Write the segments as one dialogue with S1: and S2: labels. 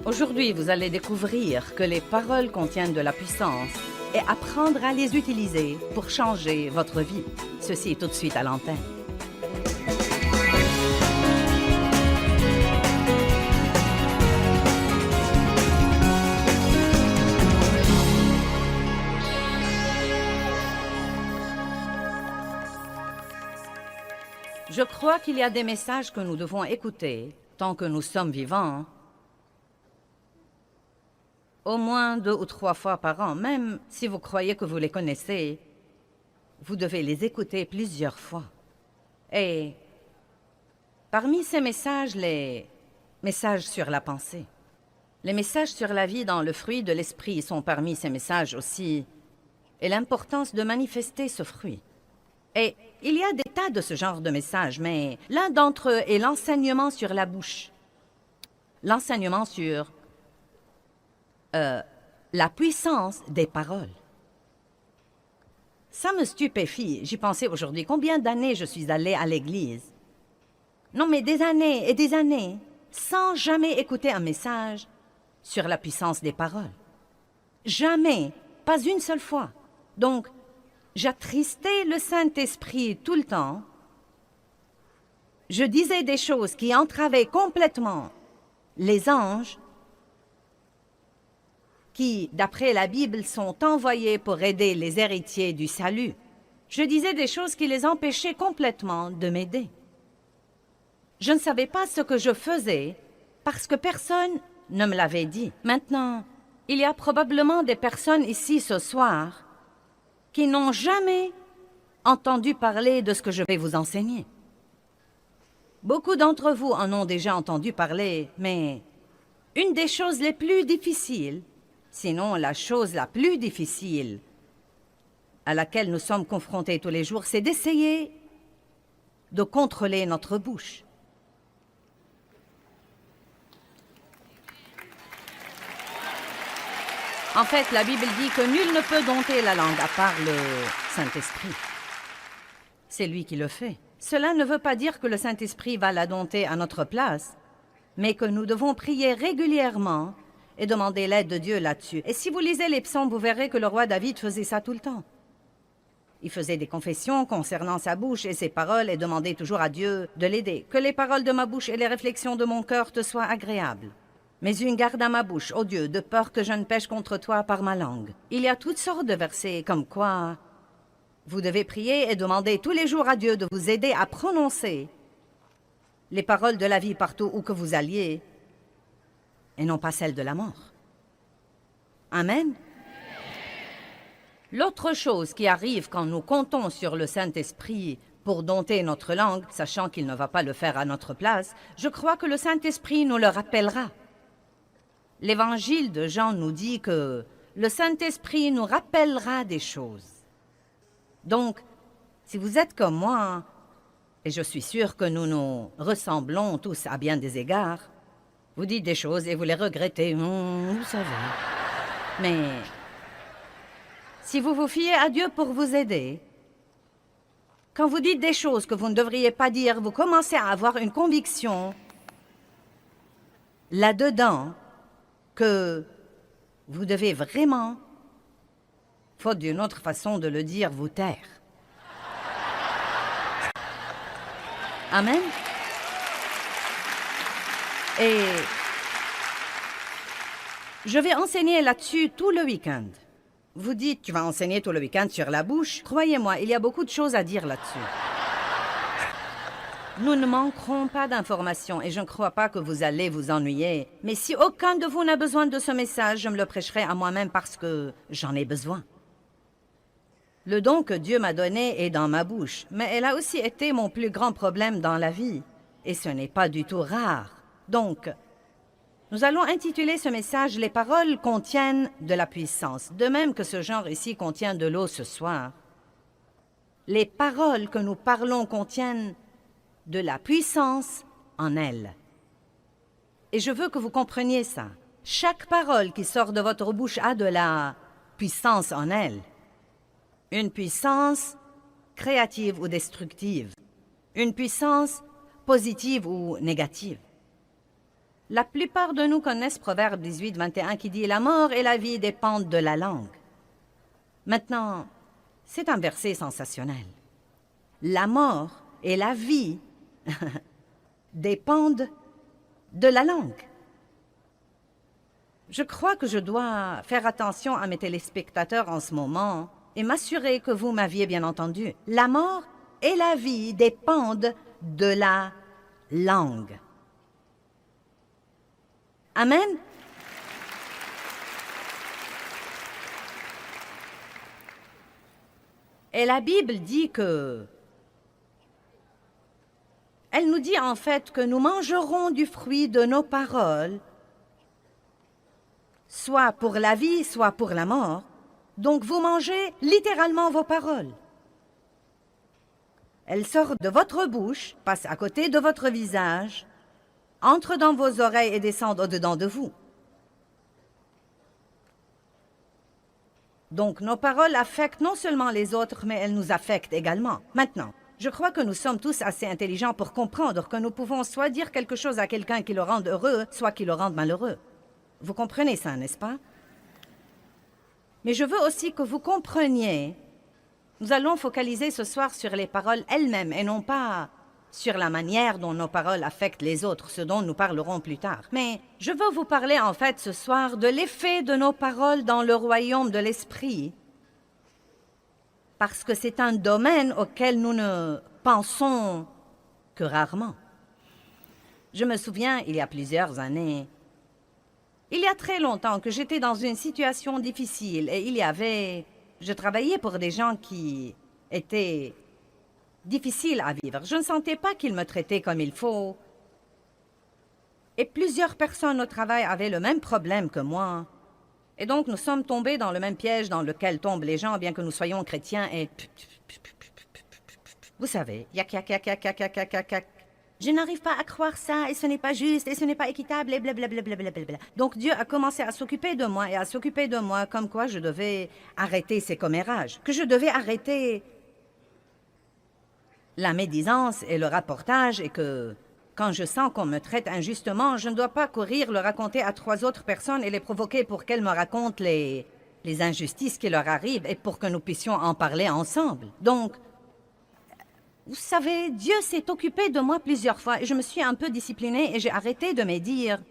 S1: Aujourd'hui, vous allez découvrir que les paroles contiennent de la puissance et apprendre à les utiliser pour changer votre vie. Ceci est tout de suite à l'antenne. Je crois qu'il y a des messages que nous devons écouter tant que nous sommes vivants, au moins 2 ou 3 fois par an. Même si vous croyez que vous les connaissez, vous devez les écouter plusieurs fois. Et parmi ces messages, les messages sur la pensée, les messages sur la vie dans le fruit de l'esprit sont parmi ces messages aussi, et l'importance de manifester ce fruit. Et il y a des tas de ce genre de messages, mais l'un d'entre eux est l'enseignement sur la bouche. L'enseignement sur la puissance des paroles. Ça me stupéfie. J'y pensais aujourd'hui. Combien d'années je suis allée à l'église? Non, mais des années et des années, sans jamais écouter un message sur la puissance des paroles. Jamais, pas une seule fois. Donc, j'attristais le Saint-Esprit tout le temps. Je disais des choses qui entravaient complètement les anges qui, d'après la Bible, sont envoyés pour aider les héritiers du salut. Je disais des choses qui les empêchaient complètement de m'aider. Je ne savais pas ce que je faisais parce que personne ne me l'avait dit. Maintenant, il y a probablement des personnes ici ce soir qui n'ont jamais entendu parler de ce que je vais vous enseigner. Beaucoup d'entre vous en ont déjà entendu parler, mais une des choses les plus difficiles, sinon la chose la plus difficile à laquelle nous sommes confrontés tous les jours, c'est d'essayer de contrôler notre bouche. En fait, la Bible dit que nul ne peut dompter la langue à part le Saint-Esprit. C'est lui qui le fait. Cela ne veut pas dire que le Saint-Esprit va la dompter à notre place, mais que nous devons prier régulièrement et demander l'aide de Dieu là-dessus. Et si vous lisez les psaumes, vous verrez que le roi David faisait ça tout le temps. Il faisait des confessions concernant sa bouche et ses paroles et demandait toujours à Dieu de l'aider. Que les paroles de ma bouche et les réflexions de mon cœur te soient agréables. Mais une garde à ma bouche, ô Dieu, de peur que je ne pêche contre toi par ma langue. Il y a toutes sortes de versets comme quoi vous devez prier et demander tous les jours à Dieu de vous aider à prononcer les paroles de la vie partout où que vous alliez et non pas celles de la mort. Amen. L'autre chose qui arrive quand nous comptons sur le Saint-Esprit pour dompter notre langue, sachant qu'il ne va pas le faire à notre place, je crois que le Saint-Esprit nous le rappellera. L'Évangile de Jean nous dit que le Saint-Esprit nous rappellera des choses. Donc, si vous êtes comme moi, et je suis sûre que nous nous ressemblons tous à bien des égards, vous dites des choses et vous les regrettez, vous savez. Mais si vous vous fiez à Dieu pour vous aider, quand vous dites des choses que vous ne devriez pas dire, vous commencez à avoir une conviction là-dedans que vous devez vraiment, faute d'une autre façon de le dire, vous taire. Amen. Et je vais enseigner là-dessus tout le week-end. Vous dites, tu vas enseigner tout le week-end sur la bouche. Croyez-moi, il y a beaucoup de choses à dire là-dessus. Nous ne manquerons pas d'informations et je ne crois pas que vous allez vous ennuyer. Mais si aucun de vous n'a besoin de ce message, je me le prêcherai à moi-même parce que j'en ai besoin. Le don que Dieu m'a donné est dans ma bouche, mais elle a aussi été mon plus grand problème dans la vie. Et ce n'est pas du tout rare. Donc, nous allons intituler ce message « Les paroles contiennent de la puissance », de même que ce genre ici contient de l'eau ce soir. Les paroles que nous parlons contiennent de la puissance en elles. Et je veux que vous compreniez ça. Chaque parole qui sort de votre bouche a de la puissance en elle. Une puissance créative ou destructive. Une puissance positive ou négative. La plupart de nous connaissent Proverbe 18, 21 qui dit « La mort et la vie dépendent de la langue ». Maintenant, c'est un verset sensationnel. La mort et la vie dépendent de la langue. Je crois que je dois faire attention à mes téléspectateurs en ce moment et m'assurer que vous m'aviez bien entendu. La mort et la vie dépendent de la langue. Amen. Et la Bible dit que... Elle nous dit en fait que nous mangerons du fruit de nos paroles, soit pour la vie, soit pour la mort. Donc vous mangez littéralement vos paroles. Elles sortent de votre bouche, passent à côté de votre visage, entrent dans vos oreilles et descendent au-dedans de vous. Donc nos paroles affectent non seulement les autres, mais elles nous affectent également. Maintenant, je crois que nous sommes tous assez intelligents pour comprendre que nous pouvons soit dire quelque chose à quelqu'un qui le rende heureux, soit qui le rende malheureux. Vous comprenez ça, n'est-ce pas? Mais je veux aussi que vous compreniez, nous allons focaliser ce soir sur les paroles elles-mêmes et non pas sur la manière dont nos paroles affectent les autres, ce dont nous parlerons plus tard. Mais je veux vous parler en fait ce soir de l'effet de nos paroles dans le royaume de l'esprit, parce que c'est un domaine auquel nous ne pensons que rarement. Je me souviens, il y a plusieurs années, il y a très longtemps que j'étais dans une situation difficile et je travaillais pour des gens qui étaient difficiles à vivre. Je ne sentais pas qu'ils me traitaient comme il faut. Et plusieurs personnes au travail avaient le même problème que moi. Et donc nous sommes tombés dans le même piège dans lequel tombent les gens, bien que nous soyons chrétiens et... Vous savez, yak, yak, yak, yak, yak, yak, yak, yak, yak. Je n'arrive pas à croire ça, et ce n'est pas juste, et ce n'est pas équitable, et blablabla. Donc Dieu a commencé à s'occuper de moi, et à s'occuper de moi, comme quoi je devais arrêter ces commérages, que je devais arrêter la médisance et le rapportage, et que quand je sens qu'on me traite injustement, je ne dois pas courir le raconter à 3 autres personnes et les provoquer pour qu'elles me racontent les injustices qui leur arrivent, et pour que nous puissions en parler ensemble. Donc, vous savez, Dieu s'est occupé de moi plusieurs fois et je me suis un peu disciplinée et j'ai arrêté de médire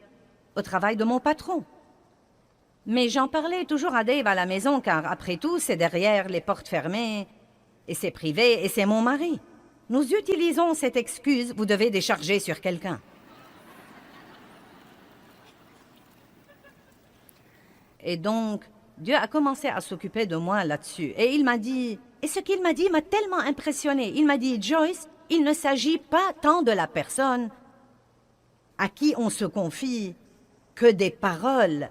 S1: au travail de mon patron. Mais j'en parlais toujours à Dave à la maison car, après tout, c'est derrière les portes fermées et c'est privé et c'est mon mari. Nous utilisons cette excuse, vous devez décharger sur quelqu'un. Et donc, Dieu a commencé à s'occuper de moi là-dessus et il m'a dit... Et ce qu'il m'a dit m'a tellement impressionné. Il m'a dit, Joyce, il ne s'agit pas tant de la personne à qui on se confie que des paroles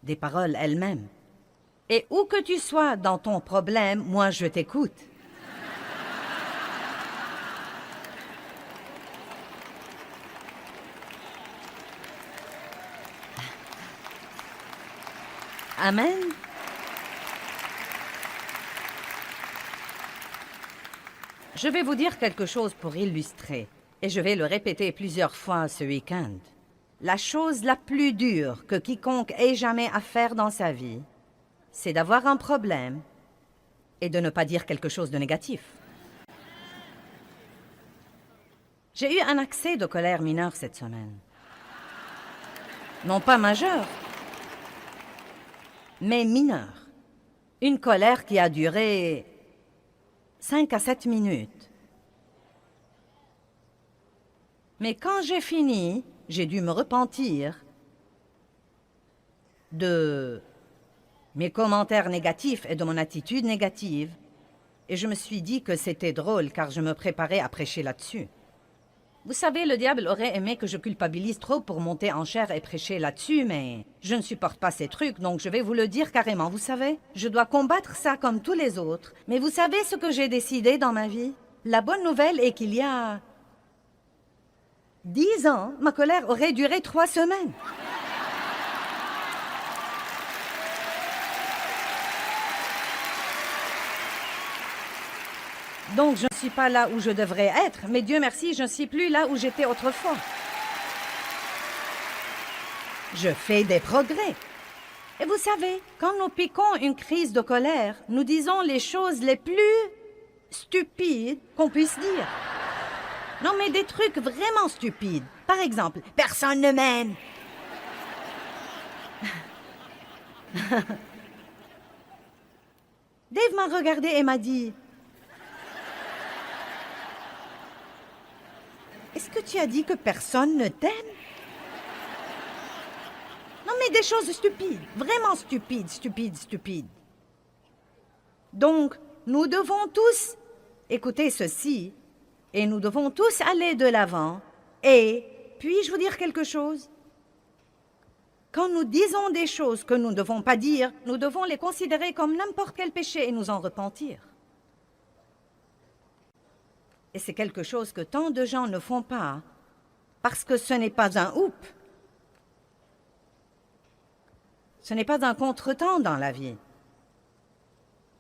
S1: elles-mêmes. Et où que tu sois dans ton problème, moi je t'écoute. Amen. Je vais vous dire quelque chose pour illustrer, et je vais le répéter plusieurs fois ce week-end. La chose la plus dure que quiconque ait jamais à faire dans sa vie, c'est d'avoir un problème et de ne pas dire quelque chose de négatif. J'ai eu un accès de colère mineure cette semaine. Non pas majeur, mais mineur. Une colère qui a duré 5 à 7 minutes. Mais quand j'ai fini, j'ai dû me repentir de mes commentaires négatifs et de mon attitude négative. Et je me suis dit que c'était drôle car je me préparais à prêcher là-dessus. Vous savez, le diable aurait aimé que je culpabilise trop pour monter en chair et prêcher là-dessus, mais je ne supporte pas ces trucs, donc je vais vous le dire carrément, vous savez. Je dois combattre ça comme tous les autres. Mais vous savez ce que j'ai décidé dans ma vie? La bonne nouvelle est qu'il y a 10 ans, ma colère aurait duré 3 semaines. Donc, je ne suis pas là où je devrais être, mais Dieu merci, je ne suis plus là où j'étais autrefois. Je fais des progrès. Et vous savez, quand nous piquons une crise de colère, nous disons les choses les plus stupides qu'on puisse dire. Non, mais des trucs vraiment stupides. Par exemple, « Personne ne m'aime ». Dave m'a regardé et m'a dit « Est-ce que tu as dit que personne ne t'aime ?» Non, mais des choses stupides, vraiment stupides, stupides, stupides. Donc, nous devons tous écouter ceci et nous devons tous aller de l'avant. Et puis-je vous dire quelque chose? Quand nous disons des choses que nous ne devons pas dire, nous devons les considérer comme n'importe quel péché et nous en repentir. Et c'est quelque chose que tant de gens ne font pas, parce que ce n'est pas un oup. Ce n'est pas un contretemps dans la vie.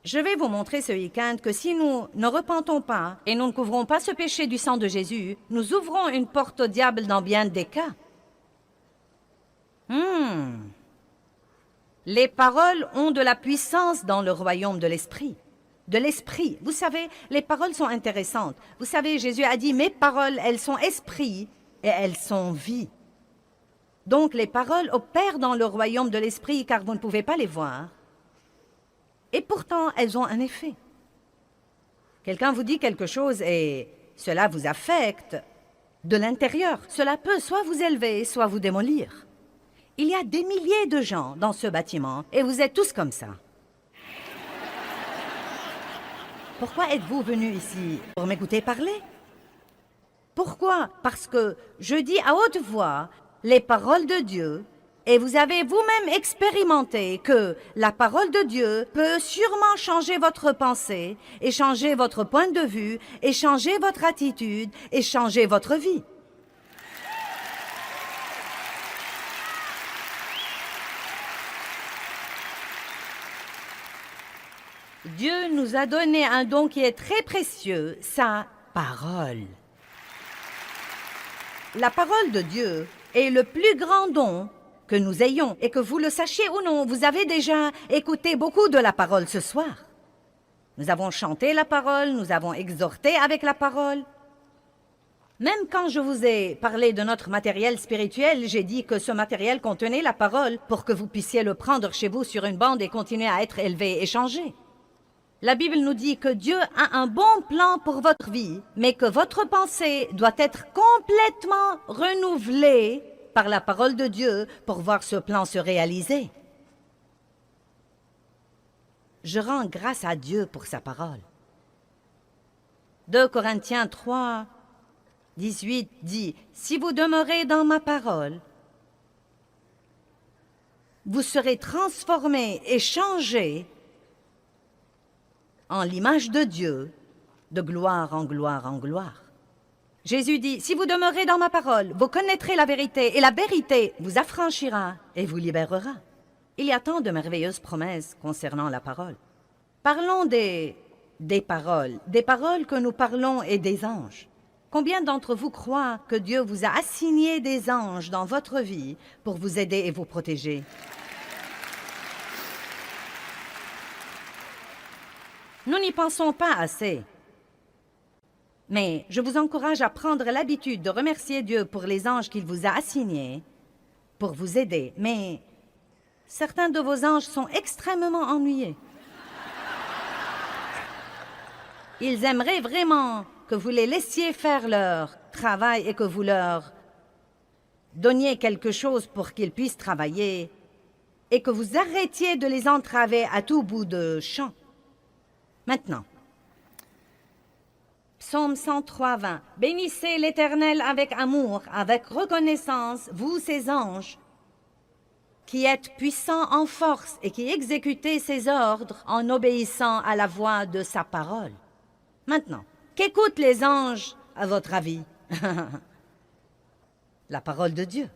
S1: Je vais vous montrer ce week-end que si nous ne repentons pas et nous ne couvrons pas ce péché du sang de Jésus, nous ouvrons une porte au diable dans bien des cas. Les paroles ont de la puissance dans le royaume de l'esprit. De l'esprit. Vous savez, les paroles sont intéressantes. Vous savez, Jésus a dit, mes paroles, elles sont esprit et elles sont vie. Donc les paroles opèrent dans le royaume de l'esprit car vous ne pouvez pas les voir. Et pourtant, elles ont un effet. Quelqu'un vous dit quelque chose et cela vous affecte de l'intérieur. Cela peut soit vous élever, soit vous démolir. Il y a des milliers de gens dans ce bâtiment et vous êtes tous comme ça. Pourquoi êtes-vous venus ici? Pour m'écouter parler? Pourquoi? Parce que je dis à haute voix les paroles de Dieu et vous avez vous-même expérimenté que la parole de Dieu peut sûrement changer votre pensée et changer votre point de vue et changer votre attitude et changer votre vie. Dieu nous a donné un don qui est très précieux, sa parole. La parole de Dieu est le plus grand don que nous ayons. Et que vous le sachiez ou non, vous avez déjà écouté beaucoup de la parole ce soir. Nous avons chanté la parole, nous avons exhorté avec la parole. Même quand je vous ai parlé de notre matériel spirituel, j'ai dit que ce matériel contenait la parole pour que vous puissiez le prendre chez vous sur une bande et continuer à être élevé et changé. La Bible nous dit que Dieu a un bon plan pour votre vie, mais que votre pensée doit être complètement renouvelée par la parole de Dieu pour voir ce plan se réaliser. Je rends grâce à Dieu pour sa parole. 2 Corinthiens 3, 18 dit, « Si vous demeurez dans ma parole, vous serez transformés et changés en l'image de Dieu, de gloire en gloire en gloire. » Jésus dit, « Si vous demeurez dans ma parole, vous connaîtrez la vérité, et la vérité vous affranchira et vous libérera. » Il y a tant de merveilleuses promesses concernant la parole. Parlons des paroles que nous parlons et des anges. Combien d'entre vous croient que Dieu vous a assigné des anges dans votre vie pour vous aider et vous protéger? Nous n'y pensons pas assez. Mais je vous encourage à prendre l'habitude de remercier Dieu pour les anges qu'il vous a assignés pour vous aider. Mais certains de vos anges sont extrêmement ennuyés. Ils aimeraient vraiment que vous les laissiez faire leur travail et que vous leur donniez quelque chose pour qu'ils puissent travailler et que vous arrêtiez de les entraver à tout bout de champ. Maintenant, Psaume 103, 20. « Bénissez l'Éternel avec amour, avec reconnaissance, vous ses anges, qui êtes puissants en force et qui exécutez ses ordres en obéissant à la voix de sa parole. » Maintenant, qu'écoutent les anges, à votre avis? La parole de Dieu.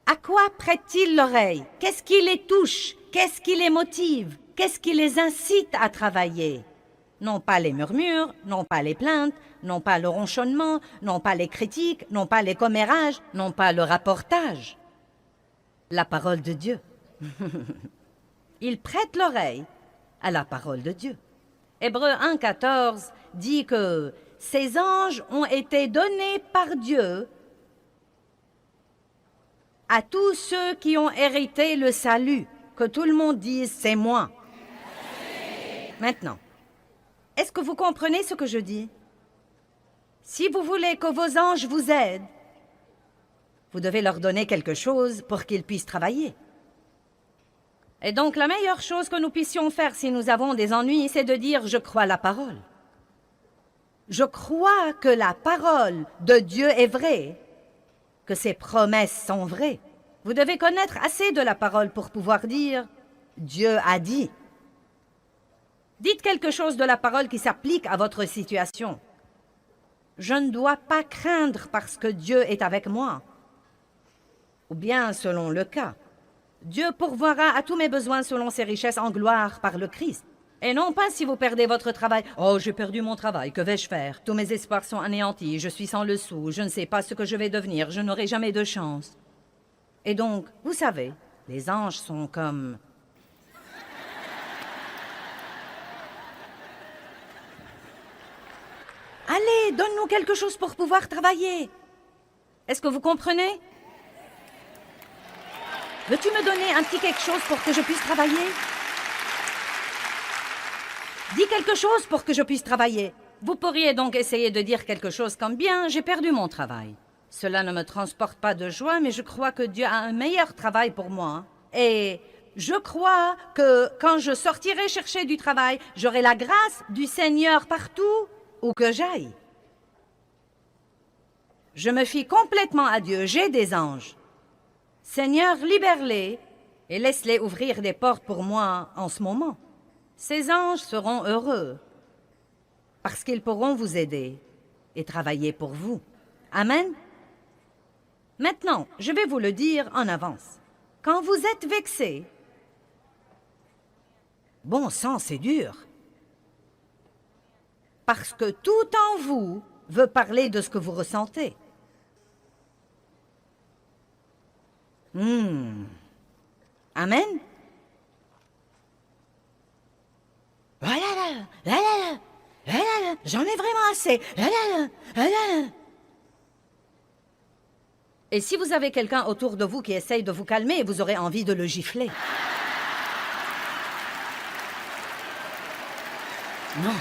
S1: À quoi prêtent-ils l'oreille? Qu'est-ce qui les touche? Qu'est-ce qui les motive? Qu'est-ce qui les incite à travailler? Non pas les murmures, non pas les plaintes, non pas le ronchonnement, non pas les critiques, non pas les commérages, non pas le rapportage. la parole de Dieu. Ils prêtent l'oreille à la parole de Dieu. Hébreux 1,14 dit que ces anges ont été donnés par Dieu à tous ceux qui ont hérité le salut. Que tout le monde dise « c'est moi ». Maintenant, est-ce que vous comprenez ce que je dis? Si vous voulez que vos anges vous aident, vous devez leur donner quelque chose pour qu'ils puissent travailler. Et donc, la meilleure chose que nous puissions faire si nous avons des ennuis, c'est de dire « je crois la parole ». Je crois que la parole de Dieu est vraie, que ses promesses sont vraies. Vous devez connaître assez de la parole pour pouvoir dire « Dieu a dit ». Dites quelque chose de la parole qui s'applique à votre situation. Je ne dois pas craindre parce que Dieu est avec moi. Ou bien, selon le cas, Dieu pourvoira à tous mes besoins selon ses richesses en gloire par le Christ. Et non pas si vous perdez votre travail. « Oh, j'ai perdu mon travail, que vais-je faire? Tous mes espoirs sont anéantis, je suis sans le sou, je ne sais pas ce que je vais devenir, je n'aurai jamais de chance. » Et donc, vous savez, les anges sont comme... Allez, donne-nous quelque chose pour pouvoir travailler. Est-ce que vous comprenez? Veux-tu me donner un petit quelque chose pour que je puisse travailler? Dis quelque chose pour que je puisse travailler. Vous pourriez donc essayer de dire quelque chose comme « Bien, j'ai perdu mon travail. Cela ne me transporte pas de joie, mais je crois que Dieu a un meilleur travail pour moi. Et je crois que quand je sortirai chercher du travail, j'aurai la grâce du Seigneur partout où que j'aille. Je me fie complètement à Dieu, j'ai des anges. Seigneur, libère-les et laisse-les ouvrir des portes pour moi en ce moment. Ces anges seront heureux parce qu'ils pourront vous aider et travailler pour vous. Amen. Maintenant, je vais vous le dire en avance. Quand vous êtes vexé, bon sang, c'est dur. Parce que tout en vous veut parler de ce que vous ressentez. Amen. J'en ai vraiment assez. Et si vous avez quelqu'un autour de vous qui essaye de vous calmer, vous aurez envie de le gifler. Non.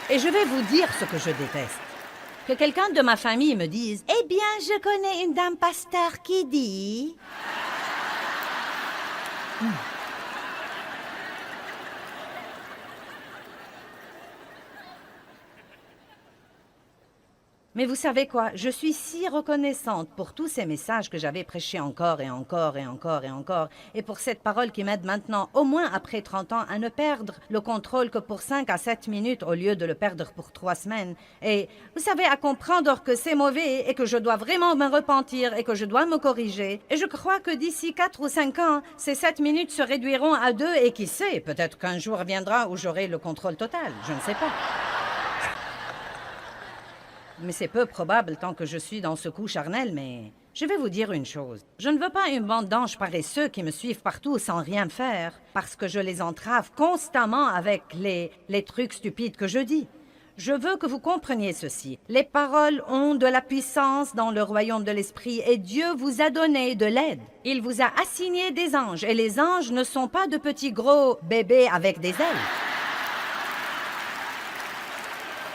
S1: Et je vais vous dire ce que je déteste. Que quelqu'un de ma famille me dise « Eh bien, je connais une dame pasteur qui dit... » Mais vous savez quoi? Je suis si reconnaissante pour tous ces messages que j'avais prêchés encore et encore et encore et encore, et pour cette parole qui m'aide maintenant, au moins après 30 ans, à ne perdre le contrôle que pour 5 à 7 minutes au lieu de le perdre pour 3 semaines. Et vous savez, à comprendre que c'est mauvais et que je dois vraiment me repentir et que je dois me corriger. Et je crois que d'ici 4 ou 5 ans, ces 7 minutes se réduiront à 2 et qui sait, peut-être qu'un jour viendra où j'aurai le contrôle total. Je ne sais pas. Mais c'est peu probable tant que je suis dans ce coup charnel, mais je vais vous dire une chose. Je ne veux pas une bande d'anges paresseux qui me suivent partout sans rien faire, parce que je les entrave constamment avec les trucs stupides que je dis. Je veux que vous compreniez ceci. Les paroles ont de la puissance dans le royaume de l'esprit et Dieu vous a donné de l'aide. Il vous a assigné des anges et les anges ne sont pas de petits gros bébés avec des ailes.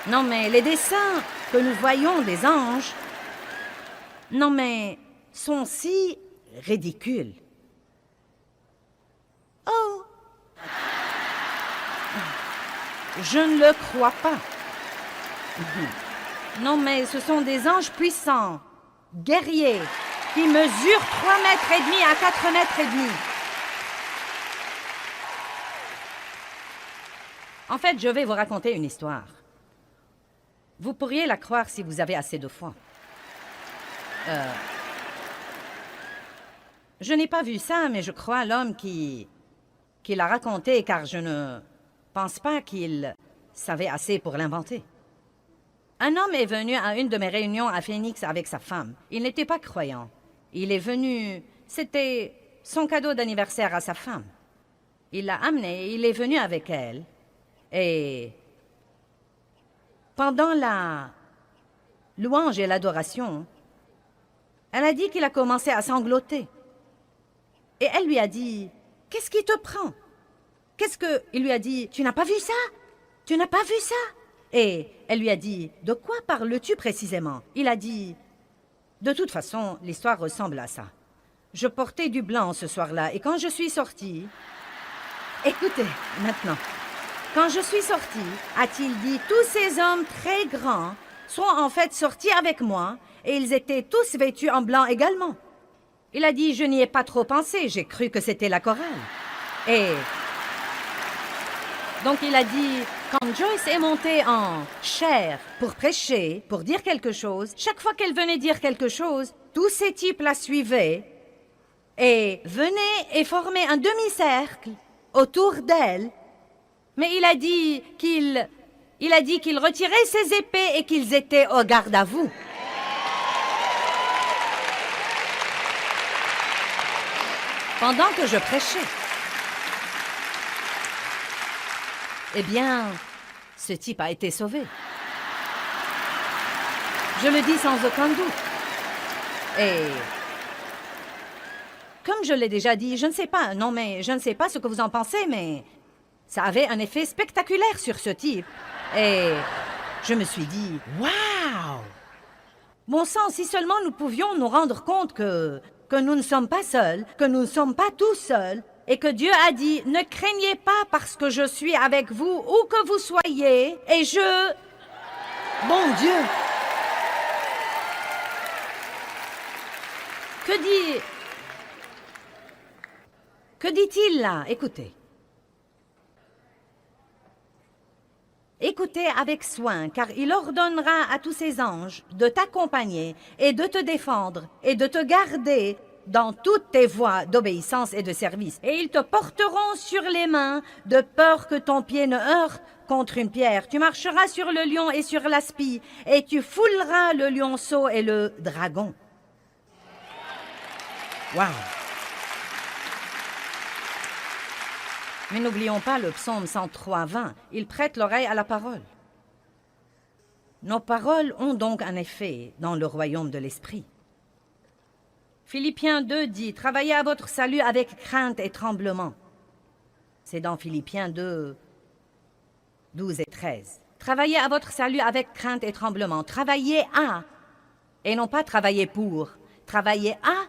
S1: Non, mais les dessins que nous voyons des anges, non, mais sont si ridicules. Oh! Je ne le crois pas. Non, mais ce sont des anges puissants, guerriers, qui mesurent 3 mètres et demi à 4 mètres et demi. En fait, je vais vous raconter une histoire. Vous pourriez la croire si vous avez assez de foi. Je n'ai pas vu ça, mais je crois l'homme qui l'a raconté, car je ne pense pas qu'il savait assez pour l'inventer. Un homme est venu à une de mes réunions à Phoenix avec sa femme. Il n'était pas croyant. Il est venu... C'était son cadeau d'anniversaire à sa femme. Il l'a amené, il est venu avec elle. Et pendant la louange et l'adoration, elle a dit qu'il a commencé à sangloter. Et elle lui a dit, « Qu'est-ce qui te prend? » Il lui a dit, « Tu n'as pas vu ça? Tu n'as pas vu ça? » Et elle lui a dit, « De quoi parles-tu précisément? » Il a dit, « De toute façon, l'histoire ressemble à ça. Je portais du blanc ce soir-là, et quand je suis sortie... » Écoutez, maintenant. Quand je suis sortie, a-t-il dit, tous ces hommes très grands sont en fait sortis avec moi, et ils étaient tous vêtus en blanc également. Il a dit, je n'y ai pas trop pensé, j'ai cru que c'était la chorale. Et donc il a dit, quand Joyce est montée en chair pour prêcher, pour dire quelque chose, chaque fois qu'elle venait dire quelque chose, tous ces types la suivaient et venaient et formaient un demi-cercle autour d'elle. Mais il a dit qu'il retirait ses épées et qu'ils étaient au garde à vous. Pendant que je prêchais. Eh bien, ce type a été sauvé. Je le dis sans aucun doute. Et comme je l'ai déjà dit, je ne sais pas, non mais je ne sais pas ce que vous en pensez, mais ça avait un effet spectaculaire sur ce type. Et je me suis dit, waouh! Bon sang, si seulement nous pouvions nous rendre compte que nous ne sommes pas seuls, que nous ne sommes pas tous seuls, et que Dieu a dit, ne craignez pas parce que je suis avec vous, où que vous soyez, et je... Bon Dieu! Que dit-il là? Écoutez. Écoutez avec soin, car il ordonnera à tous ses anges de t'accompagner et de te défendre et de te garder dans toutes tes voies d'obéissance et de service. Et ils te porteront sur les mains de peur que ton pied ne heurte contre une pierre. Tu marcheras sur le lion et sur l'aspi, et tu fouleras le lionceau et le dragon. Wow! Mais n'oublions pas le psaume 103:20. Il prête l'oreille à la parole. Nos paroles ont donc un effet dans le royaume de l'esprit. Philippiens 2 dit, travaillez à votre salut avec crainte et tremblement. C'est dans Philippiens 2, 12 et 13. Travaillez à votre salut avec crainte et tremblement. Travaillez à, et non pas travailler pour. Travaillez à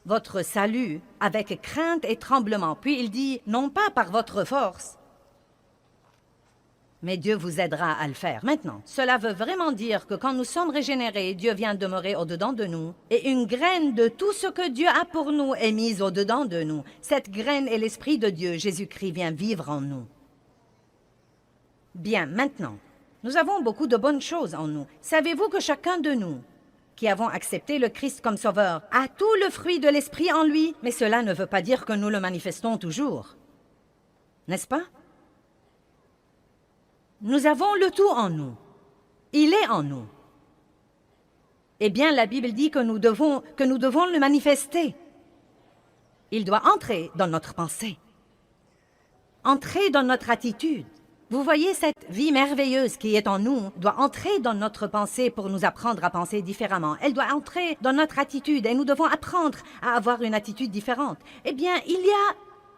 S1: votre salut avec crainte et tremblement. Puis il dit, non pas par votre force, mais Dieu vous aidera à le faire. Maintenant, cela veut vraiment dire que quand nous sommes régénérés, Dieu vient demeurer au-dedans de nous, et une graine de tout ce que Dieu a pour nous est mise au-dedans de nous. Cette graine est l'Esprit de Dieu. Jésus-Christ vient vivre en nous. Bien, maintenant, nous avons beaucoup de bonnes choses en nous. Savez-vous que chacun de nous, qui avons accepté le Christ comme sauveur, a tout le fruit de l'Esprit en lui, mais cela ne veut pas dire que nous le manifestons toujours. N'est-ce pas? Nous avons le tout en nous. Il est en nous. Eh bien, la Bible dit que nous devons le manifester. Il doit entrer dans notre pensée, entrer dans notre attitude. Vous voyez, cette vie merveilleuse qui est en nous doit entrer dans notre pensée pour nous apprendre à penser différemment. Elle doit entrer dans notre attitude et nous devons apprendre à avoir une attitude différente. Eh bien, il y a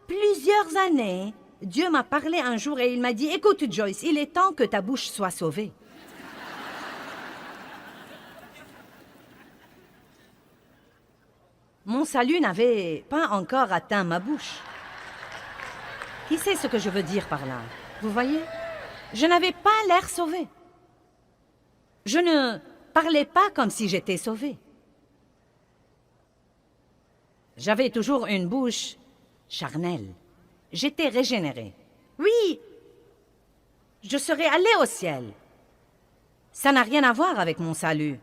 S1: plusieurs années, Dieu m'a parlé un jour et il m'a dit, « Écoute Joyce, il est temps que ta bouche soit sauvée. » Mon salut n'avait pas encore atteint ma bouche. Qui sait ce que je veux dire par là? Vous voyez? Je n'avais pas l'air sauvé. Je ne parlais pas comme si j'étais sauvé. J'avais toujours une bouche charnelle. J'étais régénéré. Oui, je serais allé au ciel. Ça n'a rien à voir avec mon salut.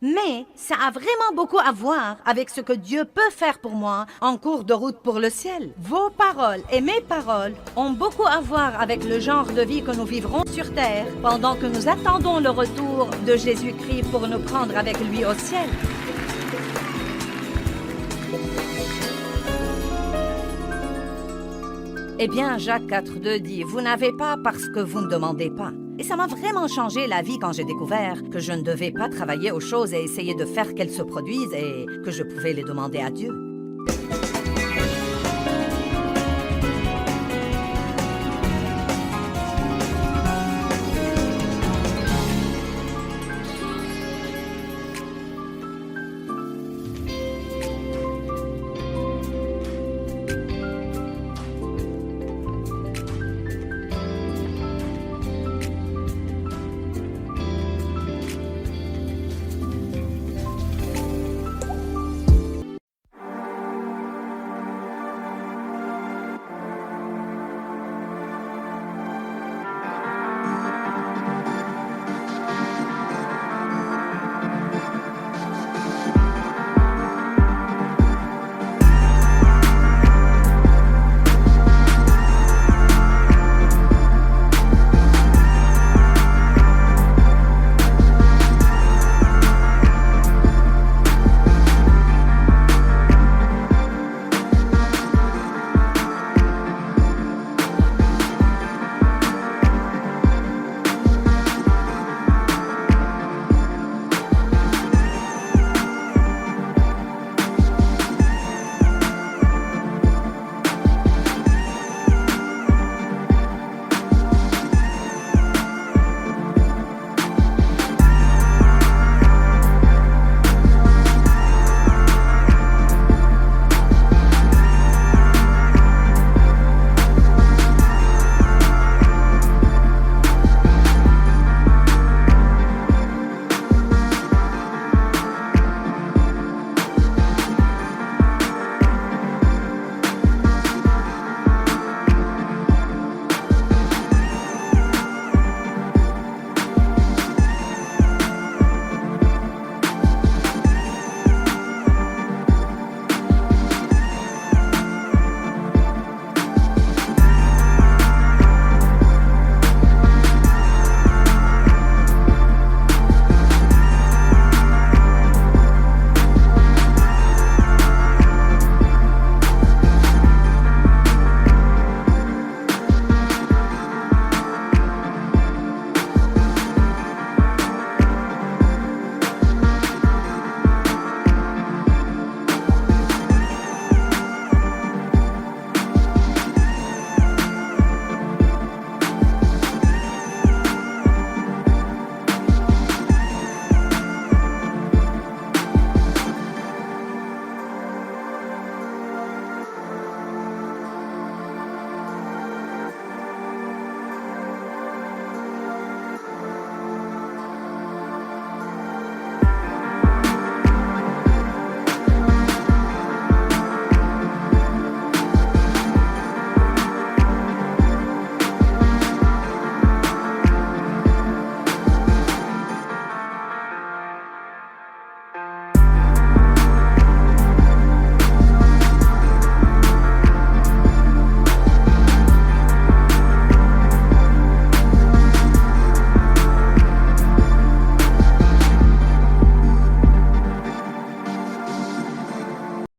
S1: Mais ça a vraiment beaucoup à voir avec ce que Dieu peut faire pour moi en cours de route pour le ciel. Vos paroles et mes paroles ont beaucoup à voir avec le genre de vie que nous vivrons sur terre pendant que nous attendons le retour de Jésus-Christ pour nous prendre avec lui au ciel. Eh bien, Jacques 4,2 dit « Vous n'avez pas parce que vous ne demandez pas ». Et ça m'a vraiment changé la vie quand j'ai découvert que je ne devais pas travailler aux choses et essayer de faire qu'elles se produisent et que je pouvais les demander à Dieu.